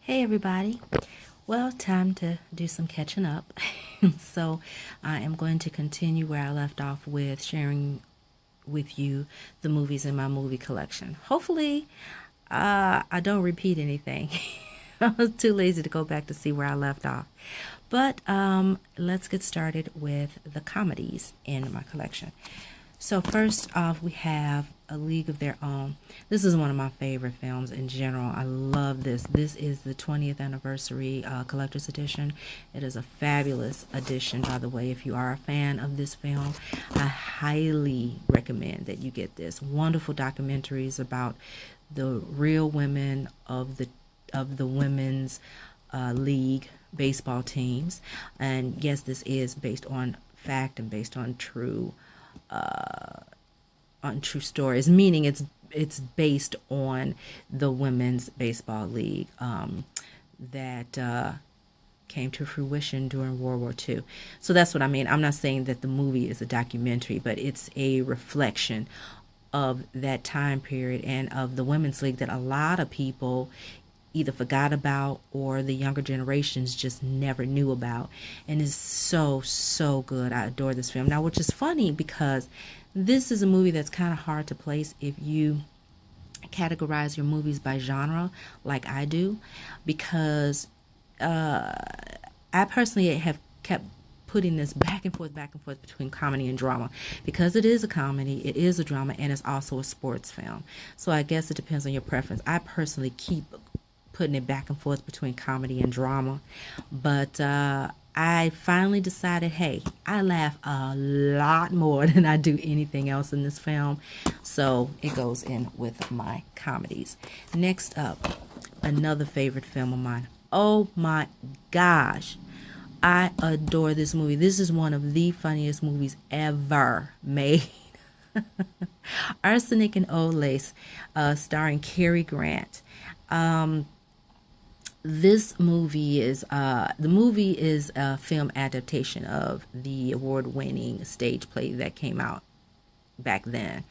Hey everybody. Well, time to do some catching up. So, I am going to continue where I left off with sharing with you the movies in my movie collection. Hopefully, I don't repeat anything. I was too lazy to go back to see where I left off. But let's get started with the comedies in my collection. So first off, we have A League of Their Own. This is one of my favorite films in general. I love this. This is the 20th anniversary collector's edition. It is a fabulous edition, by the way. If you are a fan of this film, I highly recommend that you get this. Wonderful documentaries about the real women of the women's league baseball teams. And yes, this is based on fact and based on true stories, meaning it's based on the women's baseball league that came to fruition during World War II. So that's what I mean. I'm not saying that the movie is a documentary, but it's a reflection of that time period and of the women's league that a lot of people either forgot about or the younger generations just never knew about, and is so good. I adore this film now, which is funny because this is a movie that's kind of hard to place if you categorize your movies by genre like I do, because I personally have kept putting this back and forth between comedy and drama, because it is a comedy, it is a drama, and it's also a sports film. So I guess it depends on your preference. I personally keep putting it back and forth between comedy and drama, but I finally decided, hey, I laugh a lot more than I do anything else in this film, so it goes in with my comedies. Next up, another favorite film of mine. Oh my gosh, I adore this movie. This is one of the funniest movies ever made. Arsenic and Old Lace, starring Cary Grant. This movie is a film adaptation of the award-winning stage play that came out back then,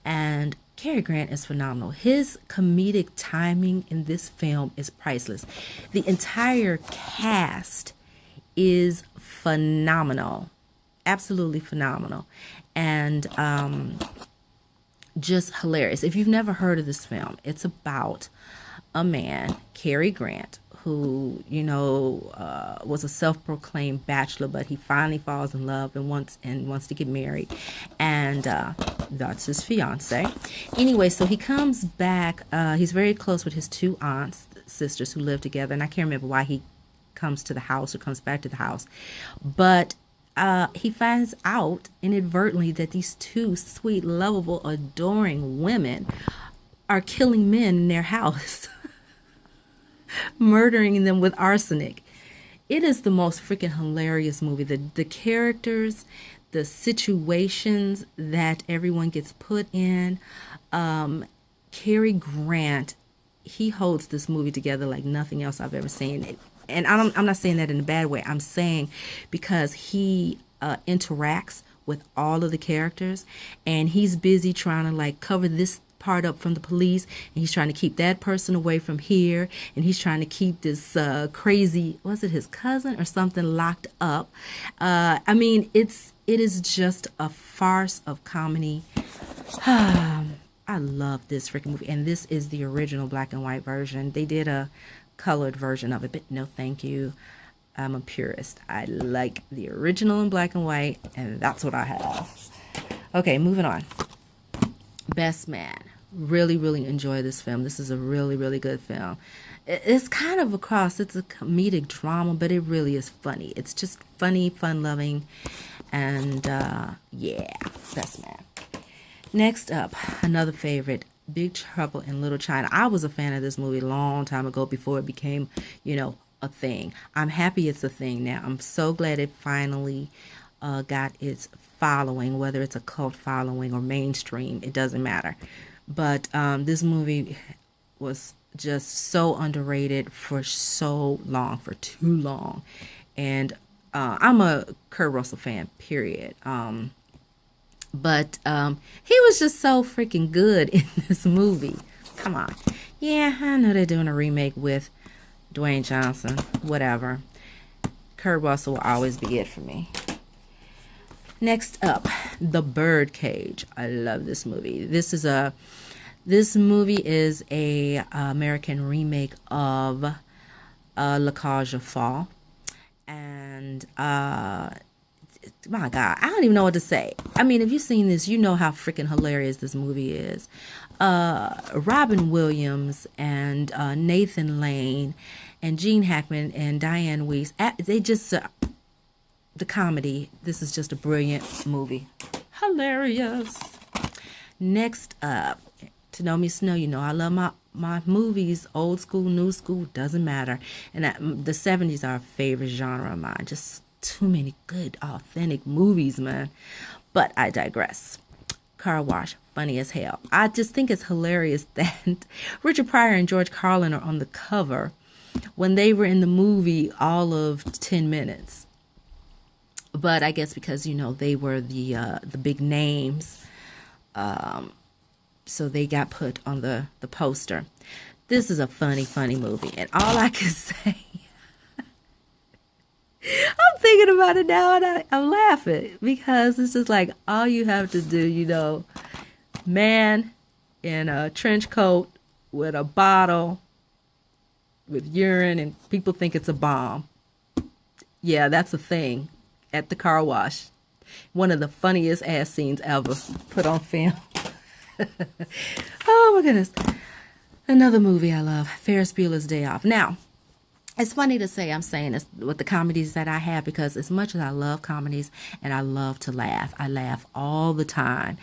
and Cary Grant is phenomenal. His comedic timing in this film is priceless. The entire cast is phenomenal, absolutely phenomenal, and just hilarious. If you've never heard of this film, it's about a man, Cary Grant, who, was a self-proclaimed bachelor, but he finally falls in love and wants to get married, and that's his fiance. Anyway, so he comes back. He's very close with his two aunts, sisters, who live together, and I can't remember why he comes to the house or comes back to the house, but he finds out inadvertently that these two sweet, lovable, adoring women are killing men in their house. Murdering them with arsenic. It is the most freaking hilarious movie. The characters, the situations that everyone gets put in. Cary Grant, he holds this movie together like nothing else I've ever seen. And I'm not saying that in a bad way. I'm saying because he interacts with all of the characters, and he's busy trying to like cover this part up from the police, and he's trying to keep that person away from here, and he's trying to keep this crazy, was it his cousin or something, locked up. I mean, it is just a farce of comedy. I love this freaking movie, and this is the original black and white version. They did a colored version of it, but no thank you. I'm a purist. I like the original in black and white, and that's what I have. Okay, moving on. Best Man. Really enjoy this film. This is a really good film. It's kind of it's a comedic drama, but it really is funny. It's just funny, fun-loving, and yeah, Best Man. Next up, another favorite, Big Trouble in Little China. I was a fan of this movie a long time ago before it became, a thing. I'm happy it's a thing now. I'm so glad it finally got its following, whether it's a cult following or mainstream, it doesn't matter. But this movie was just so underrated for so long, for too long. And I'm a Kurt Russell fan, period. But he was just so freaking good in this movie. Come on. Yeah, I know they're doing a remake with Dwayne Johnson, whatever. Kurt Russell will always be it for me. Next up, The Birdcage. I love this movie. This movie is a American remake of La Cage aux Folles, and my God, I don't even know what to say. I mean, if you've seen this, you know how freaking hilarious this movie is. Robin Williams and Nathan Lane and Gene Hackman and Diane Weiss, they just the comedy. This is just a brilliant movie. Hilarious. Next up, To Know Me Snow. You know I love my movies, old school, new school, doesn't matter. And the 70s are a favorite genre of mine. Just too many good, authentic movies, man. But I digress. Car Wash, funny as hell. I just think it's hilarious that Richard Pryor and George Carlin are on the cover when they were in the movie all of 10 minutes. But I guess because, they were the big names, so they got put on the poster. This is a funny movie. And all I can say, I'm thinking about it now and I'm laughing because it's just like all you have to do, man in a trench coat with a bottle with urine and people think it's a bomb. Yeah, that's a thing at the car wash. One of the funniest ass scenes ever put on film. Oh my goodness. Another movie I love, Ferris Bueller's Day Off. Now, it's funny to say I'm saying this with the comedies that I have because as much as I love comedies and I love to laugh, I laugh all the time.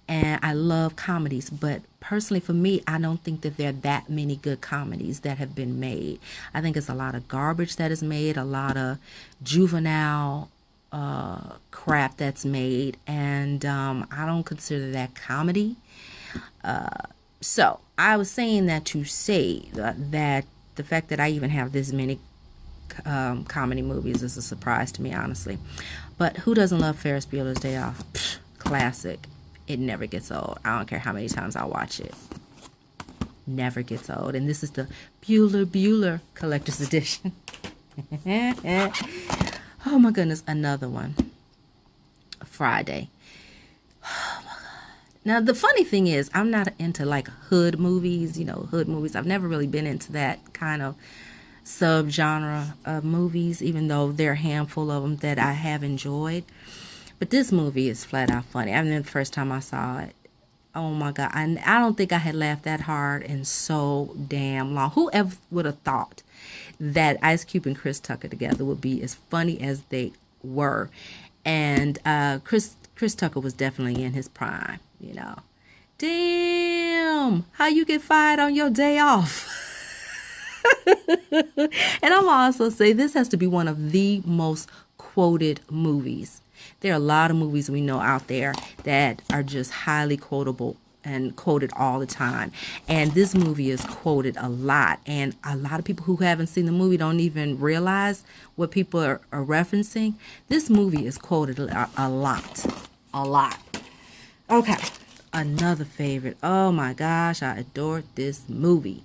And I love comedies, but personally for me, I don't think that there are that many good comedies that have been made. I think it's a lot of garbage that is made, a lot of juvenile crap that's made, and I don't consider that comedy. So I was saying that to say that the fact that I even have this many comedy movies is a surprise to me, honestly. But who doesn't love Ferris Bueller's Day Off? Psh, classic. It never gets old. I don't care how many times I watch it. Never gets old. And this is the Bueller Collector's Edition. Oh my goodness, another one. Friday. Oh my God. Now the funny thing is, I'm not into like hood movies, hood movies. I've never really been into that kind of subgenre of movies, even though there are a handful of them that I have enjoyed. But this movie is flat out funny. I mean, the first time I saw it, oh my God, I don't think I had laughed that hard in so damn long. Whoever would have thought that Ice Cube and Chris Tucker together would be as funny as they were? And Chris Tucker was definitely in his prime, Damn, how you get fired on your day off? And I'm also say this has to be one of the most quoted movies. There are a lot of movies we know out there that are just highly quotable and quoted all the time. And this movie is quoted a lot. And a lot of people who haven't seen the movie don't even realize what people are referencing. This movie is quoted a lot. A lot. Okay. Another favorite. Oh my gosh, I adored this movie.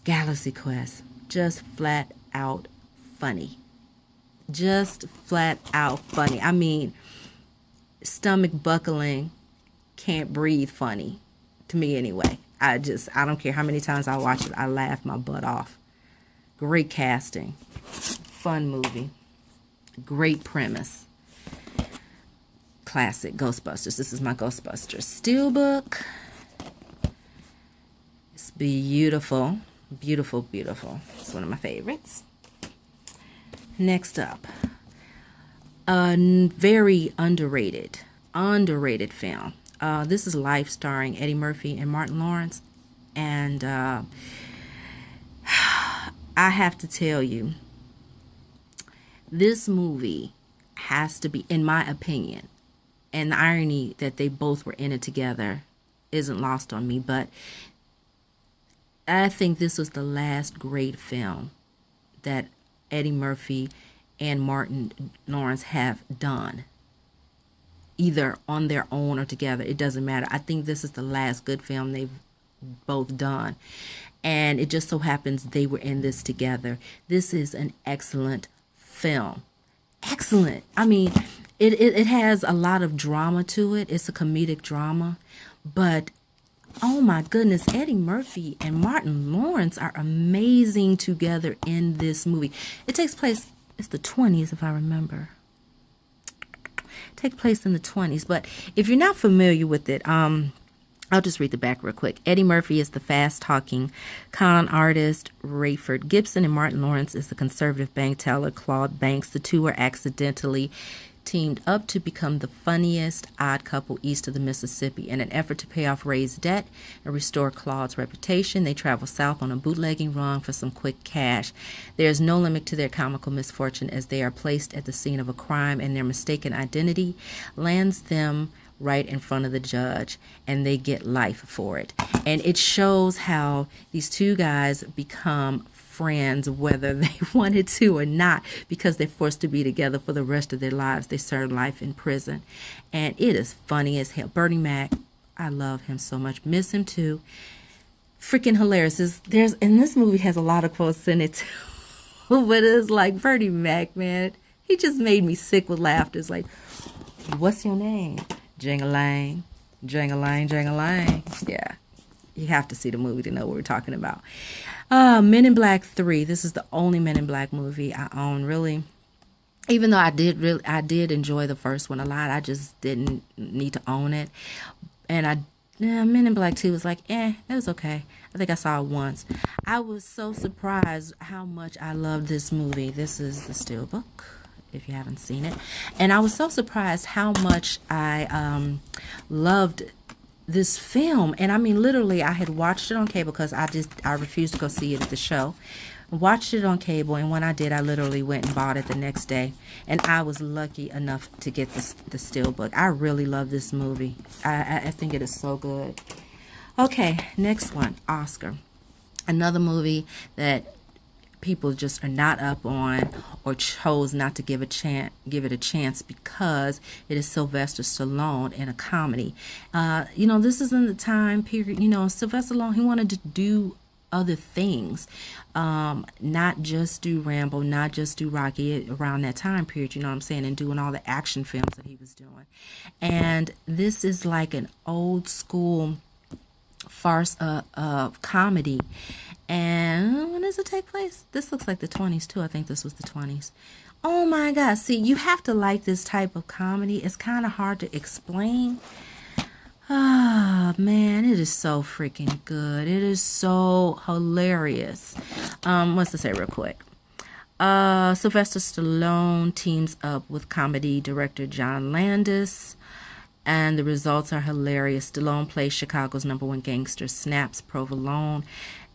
Galaxy Quest. Just flat out funny. Just flat out funny. I mean, stomach buckling, can't breathe funny. To me anyway. I don't care how many times I watch it. I laugh my butt off. Great casting. Fun movie. Great premise. Classic Ghostbusters. This is my Ghostbusters Steelbook. It's beautiful. Beautiful, beautiful. It's one of my favorites. Next up, a very underrated film. This is Life, starring Eddie Murphy and Martin Lawrence. And I have to tell you, this movie has to be, in my opinion, and the irony that they both were in it together isn't lost on me, but I think this was the last great film that Eddie Murphy and Martin Lawrence have done, either on their own or together. It doesn't matter. I think this is the last good film they've both done. And it just so happens they were in this together. This is an excellent film. Excellent. I mean, it has a lot of drama to it. It's a comedic drama. But oh my goodness, Eddie Murphy and Martin Lawrence are amazing together in this movie. It takes place, it's the 20s if I remember. Take place in the 20s. But if you're not familiar with it, I'll just read the back real quick. Eddie Murphy is the fast-talking con artist Rayford Gibson, and Martin Lawrence is the conservative bank teller Claude Banks. The two are accidentally teamed up to become the funniest odd couple east of the Mississippi. In an effort to pay off Ray's debt and restore Claude's reputation, they travel south on a bootlegging run for some quick cash. There is no limit to their comical misfortune as they are placed at the scene of a crime, and their mistaken identity lands them right in front of the judge, and they get life for it. And it shows how these two guys become friends whether they wanted to or not, because they're forced to be together for the rest of their lives. They serve life in prison, and it is funny as hell. Bernie Mac, I love him so much. Miss him too. Freaking hilarious. And this movie has a lot of quotes in it too. But it's like Bernie Mac, man, he just made me sick with laughter. It's like, what's your name? Jing-a-lang, jing-a-lang, jing-a-lang. Yeah, you have to see the movie to know what we're talking about. Men in Black 3. This is the only Men in Black movie I own, really. Even though I did enjoy the first one a lot, I just didn't need to own it. And Men in Black 2 was like, it was okay. I think I saw it once. I was so surprised how much I loved this movie. This is the Steelbook, if you haven't seen it. And I was so surprised how much I loved this film. And I mean, literally, I had watched it on cable because I refused to go see it at the show. Watched it on cable, and when I did, I literally went and bought it the next day. And I was lucky enough to get the Steelbook. I really love this movie. I think it is so good. Okay, next one, Oskar. Another movie that people just are not up on or chose not to give it a chance because it is Sylvester Stallone in a comedy. This is in the time period, Sylvester Stallone, he wanted to do other things, not just do Rambo, not just do Rocky around that time period, you know what I'm saying, and doing all the action films that he was doing. And this is like an old school farce comedy. And when does it take place? This looks like the 20s too. I think this was the 20s. Oh my God. See, you have to like this type of comedy. It's kind of hard to explain. Ah, man, it is so freaking good. It is so hilarious. What's to say real quick? Sylvester Stallone teams up with comedy director John Landis, and the results are hilarious. Stallone plays Chicago's #1 gangster, Snaps Provolone.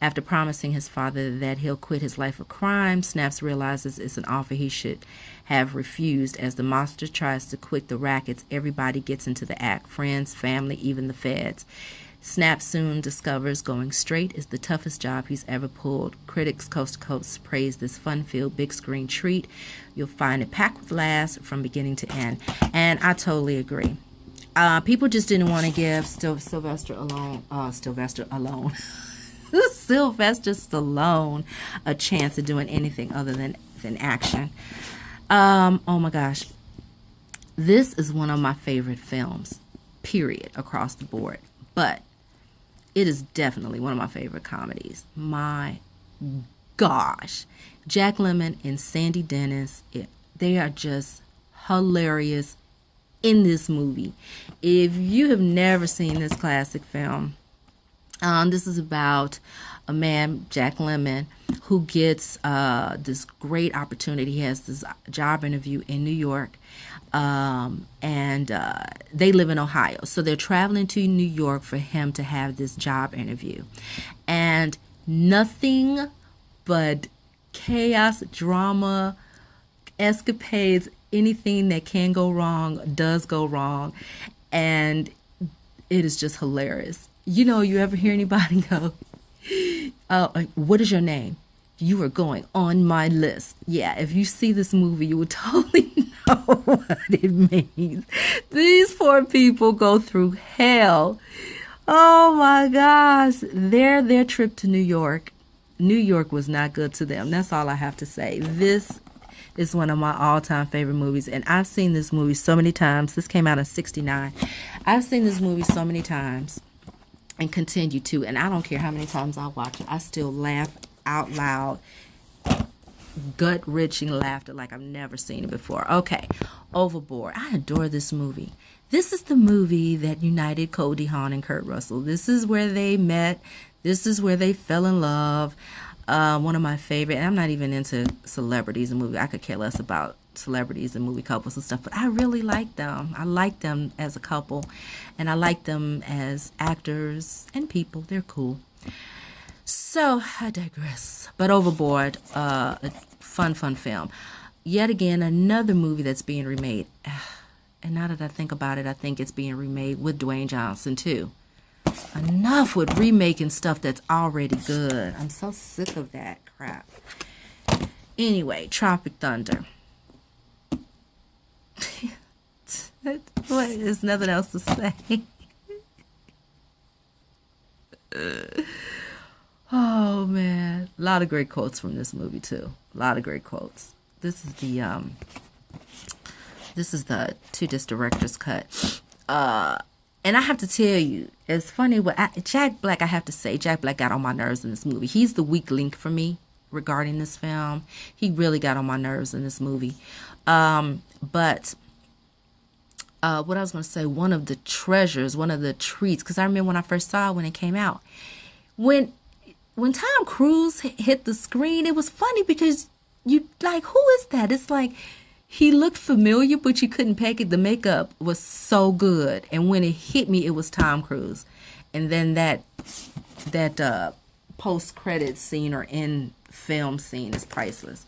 After promising his father that he'll quit his life of crime, Snaps realizes it's an offer he should have refused. As the monster tries to quit the rackets, everybody gets into the act. Friends, family, even the feds. Snaps soon discovers going straight is the toughest job he's ever pulled. Critics coast to coast praise this fun-filled big screen treat. You'll find it packed with laughs from beginning to end. And I totally agree. People just didn't want to give Sylvester Stallone a chance of doing anything other than action. Oh my gosh. This is one of my favorite films, period, across the board. But it is definitely one of my favorite comedies. My gosh. Jack Lemmon and Sandy Dennis, they are just hilarious in this movie. If you have never seen this classic film, this is about a man, Jack Lemmon, who gets this great opportunity. He has this job interview in New York, and they live in Ohio. So they're traveling to New York for him to have this job interview. And nothing but chaos, drama, escapades, anything that can go wrong does go wrong. And it is just hilarious. You ever hear anybody go, what is your name? You are going on my list. Yeah, if you see this movie, you would totally know what it means. These poor people go through hell. Oh my gosh. Their trip to New York. New York was not good to them. That's all I have to say. This is one of my all-time favorite movies, and I've seen this movie so many times. This came out in '69. I've seen this movie so many times and continue to, and I don't care how many times I watch it. I still laugh out loud, gut-wrenching laughter like I've never seen it before. Okay, Overboard. I adore this movie. This is the movie that united Cody Hawn and Kurt Russell. This is where they met. This is where they fell in love. One of my favorite, and I'm not even into celebrities in movies. I could care less about celebrities and movie couples and stuff, but I really like them. I like them as a couple, and I like them as actors and people. They're cool. So I digress. But Overboard, a fun film. Yet again, another movie that's being remade. And now that I think about it, I think it's being remade with Dwayne Johnson too. Enough with remaking stuff that's already good. I'm so sick of that crap. Anyway, Tropic Thunder. What? There's nothing else to say. Oh man, a lot of great quotes from this movie too. A lot of great quotes. This is the two disc director's cut. And I have to tell you, it's funny what Jack Black. I have to say, Jack Black got on my nerves in this movie. He's the weak link for me regarding this film. He really got on my nerves in this movie. But what I was going to say, one of the treasures, one of the treats, because I remember when I first saw it when it came out, when Tom Cruise hit the screen, it was funny because you like, who is that? It's like he looked familiar, but you couldn't peg it. The makeup was so good, and when it hit me, it was Tom Cruise. And then that post credit scene or end film scene is priceless.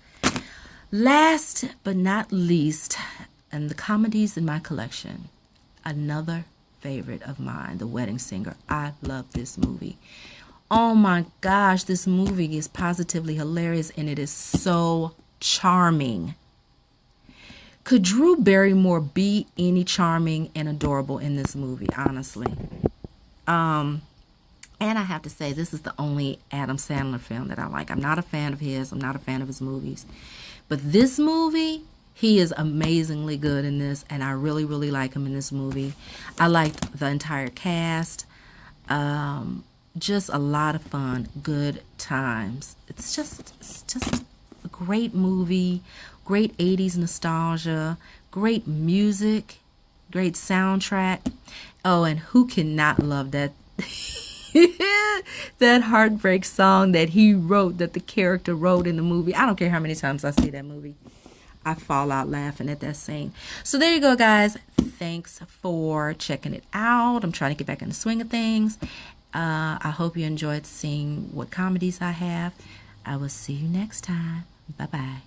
Last but not least, and the comedies in my collection, another favorite of mine, The Wedding Singer. I love this movie. Oh my gosh, this movie is positively hilarious, and it is so charming. Could Drew Barrymore be any charming and adorable in this movie, honestly? And I have to say, this is the only Adam Sandler film that I like. I'm not a fan of his. I'm not a fan of his movies. But this movie, he is amazingly good in this, and I really, really like him in this movie. I liked the entire cast. Just a lot of fun, good times. It's just a great movie, great 80s nostalgia, great music, great soundtrack. Oh, and who cannot love that that heartbreak song that he wrote, that the character wrote in the movie. I don't care how many times I see that movie. I fall out laughing at that scene. So there you go, guys. Thanks for checking it out. I'm trying to get back in the swing of things. I hope you enjoyed seeing what comedies I have. I will see you next time. Bye-bye.